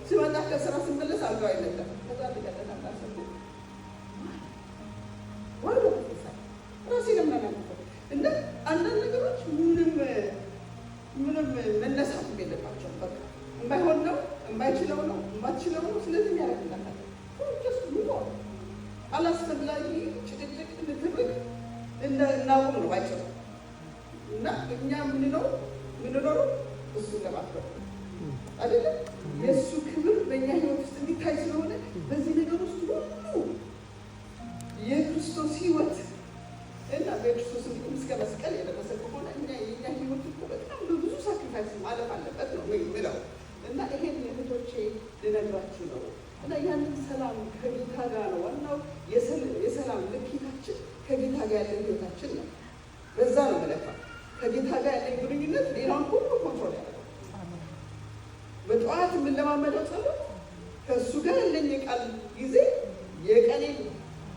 ስመጣ ከስራ ስመለስ አልጋው አይነጠፍ። ከዛ ሊቀጠና እንዳሰቡ ወዶ ራሴ ለምናናንፈው እና አንዳንድ ነገሮች ምንም መነሳት የለባቸው። በቃ የማይሆን ነው፣ የማይችለው ነው፣ የማትችለው ነው። ስለዚህ ያደርግላታል አላስፈላጊ ጭቅጭቅ ንትርክ እናውም ነው ባጭሩ። እና እኛ ምንኖረው እሱ ለማክበር አይደለም። የእሱ ክብር በእኛ ህይወት ውስጥ እንዲታይ ስለሆነ በዚህ ነገር ውስጥ ሁሉ የክርስቶስ ህይወት እና በክርስቶስ እስከ መስቀል የደረሰ ከሆነ የእኛ ህይወት እኮ በጣም ብዙ ሳክሪፋይስ ማለፍ አለበት ነው የሚለው እና ይሄን የእህቶቼ ልነግራችሁ ነው። እና ያንን ሰላም ከጌታ ጋር ነው ዋናው የሰላም ልኬታችን ከጌታ ጋር ያለን ህይወታችን ነው። በዛ ነው መለፋ ከጌታ ጋር ያለን ግንኙነት ሌላውን ሁሉ ኮንትሮል ያደርጋል። በጠዋት የምንለማመደው ጸሎት ከእሱ ጋር ያለኝ የቃል ጊዜ የቀኔን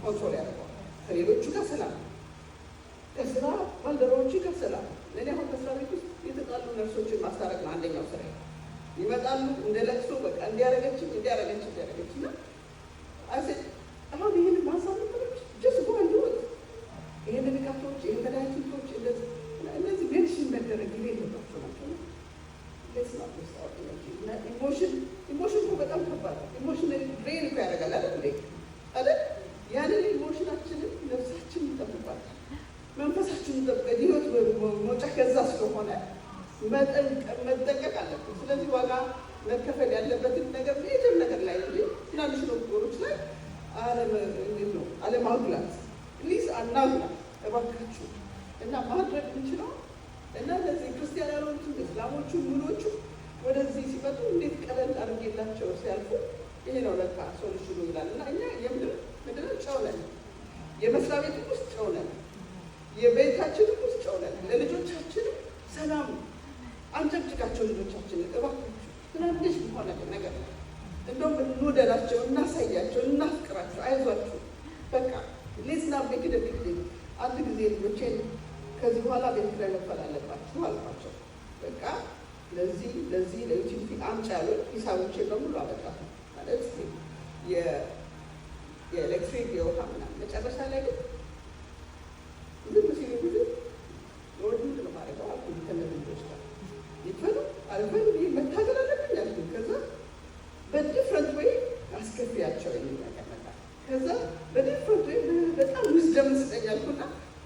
ኮንትሮል ያደርገዋል። ከሌሎቹ ጋር ሰላም፣ ከስራ ባልደረቦች ጋር ሰላም። ለእኔ አሁን ከስራ ቤት ውስጥ የተጣሉ ነርሶችን ማስታረቅ ነው አንደኛው ስራ። ይመጣሉ እንደ ለቅሶ በቃ እንዲያረገች እና አሁን ይህን ማንሳት ነገሮች ጀስ ጎ እንዲወት ይህን ንቃቶች ይህን መድኃኒቶች እነዚህ ሜንሽን መደረግ የሌለባቸው ናቸው። ኢሞሽን እኮ በጣም ከባድ ነው። ኢሞሽን ብሬን እኮ ያደርጋል አይደል? ያንን ኢሞሽናችንን ነፍሳችንን ይጠብቃል፣ መንፈሳችንን ይጠብቃል። ህይወት መውጫ ከዛ ስለሆነ መጠንቀቅ አለብን። ስለዚህ ዋጋ መከፈል ያለበትን ነገር ሜጀር ነገር ላይ እንጂ ትናንሽ ነገሮች ላይ አለማጉላት ፕሊዝ አናጉላት እባካችሁ። እና ማድረግ የምንችለው እና እነዚህ ክርስቲያን ያልሆኑትን እስላሞቹ ምኖቹ ወደዚህ ሲመጡ እንዴት ቀለል አድርጌላቸው ሲያልፉ ይሄ ነው ለካ ሶሉሽኑ ይላል። እና እኛ ምንድነው ጨው ነን፣ የመስሪያ ቤት ውስጥ ጨው ነን፣ የቤታችን ውስጥ ጨው ነን። ለልጆቻችንም ሰላም አንጨቅጭቃቸው። ልጆቻችንን እባካችሁ ትናንሽ ሆነ ነገር እንደውም እንወደዳቸው፣ እናሳያቸው፣ እናፍቅራቸው፣ አይዟችሁ በቃ ሌዝና ቤግደ አንድ ጊዜ ልጆቼን ከዚህ በኋላ ቤት ኪራይ መክፈል አለባችሁ አልኳቸው። በቃ ለዚህ ለዩቲሊቲ አምጪ ያሉት ሂሳቦቼን በሙሉ አመጣሁ ማለት የኤሌክትሪክ የውሃ ምናምን። መጨረሻ ላይ ግን ዝም ሲሉ ጊዜ ወድ ምንድን ነው ማድረገው አልኩኝ። ከእነዚህ ልጆች ጋር ይክፈሉ አልክፈሉ ይህ መታገል አለብኝ አልኩኝ። ከዛ በዲፍረንት ወይ አስከፊያቸው የሚል ነገር መጣ። ከዛ በዲፍረንት ወይ በጣም ዊዝደም ስጠኝ አልኩና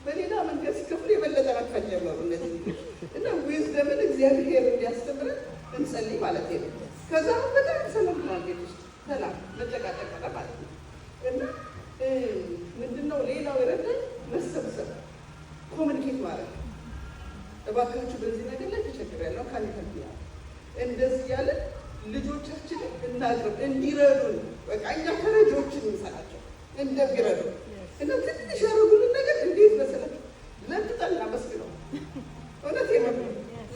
በሌላ መንገድ ሲከፍሉ የበለጠ መክፈል ጀመሩ እነዚህ ልጆች። እና ዊዝደምን እግዚአብሔር እንዲያስተምረን እንጸልይ ማለት ነው። ከዛ በጣም ሰላም ሆኗል ቤት ውስጥ ሰላም መጨቃጨቅ ቀረ ማለት ነው። እና ምንድነው ሌላው የረዳኝ መሰብሰብ፣ ኮሚኒኬት ማድረግ። እባካችሁ በዚህ ነገር ላይ ተቸግሬያለሁ ካሊከልያ እንደዚህ ያለን ልጆቻችንን እናቅርብ እንዲረዱን። በቃ እኛ ከረጆችን እንሰራቸው እንደሚረዱ እና ትንሽ ያደረጉልን ነገር እንዴት መሰለህ ለምጠን እናመስግነው። እውነት የመ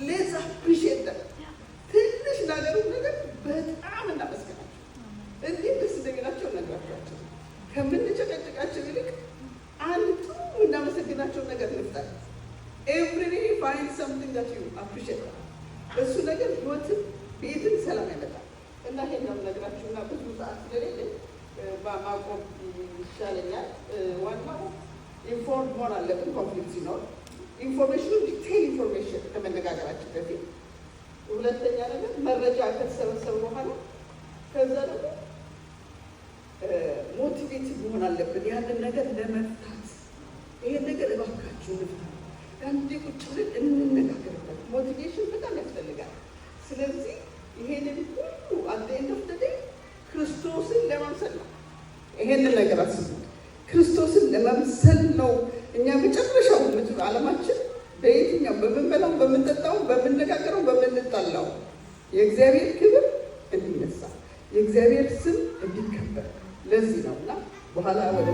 ሌስ አፕሪሺየት ዳት ትንሽ ላደረጉ ነገር በጣም እናመስግናቸው። እንዴት ደስ እንደሚላቸው እነግራቸዋቸው። ከምንጨቀጭቃቸው ይልቅ አንድ ጥሩ እናመሰግናቸውን ነገር እንፍጠር። ኤቭሪ ፋይንድ ሰምቲንግ ዳት ዩ አፕሪሺየት እሱ ነገር ህይወትን ቤትን ሰላም ያመጣል። እና ይሄን ነው የምነግራችሁ። እና ብዙ ሰዓት ስለሌለኝ ማቆም ይሻለኛል። ዋናው ኢንፎርም መሆን አለብን። ኮንፍሊክት ሲኖር ኢንፎርሜሽኑ ዲቴይል ኢንፎርሜሽን ከመነጋገራችን በፊት። ሁለተኛ ነገር መረጃ ከተሰበሰበ በኋላ ከዛ ደግሞ ሞቲቬት መሆን አለብን ያንን ነገር ለመፍታት። ይሄን ነገር እባካችሁ ንፍታ፣ አንዴ ቁጭ ብለን እንነጋገርበት። ሞቲቬሽን በጣም ያስፈልጋል። ስለዚህ ይሄንን ሁሉ አደይነፍተደ ክርስቶስን ለማምሰል ነው። ይሄንን ነገር አስቡ። ክርስቶስን ለማምሰል ነው። እኛ መጨረሻው ምድር ዓለማችን በየትኛው በምንበላው፣ በምንጠጣው፣ በምንነጋገረው፣ በምንጣላው የእግዚአብሔር ክብር እንዲነሳ የእግዚአብሔር ስም እንዲከበር ለዚህ ነውና በኋላ ወደ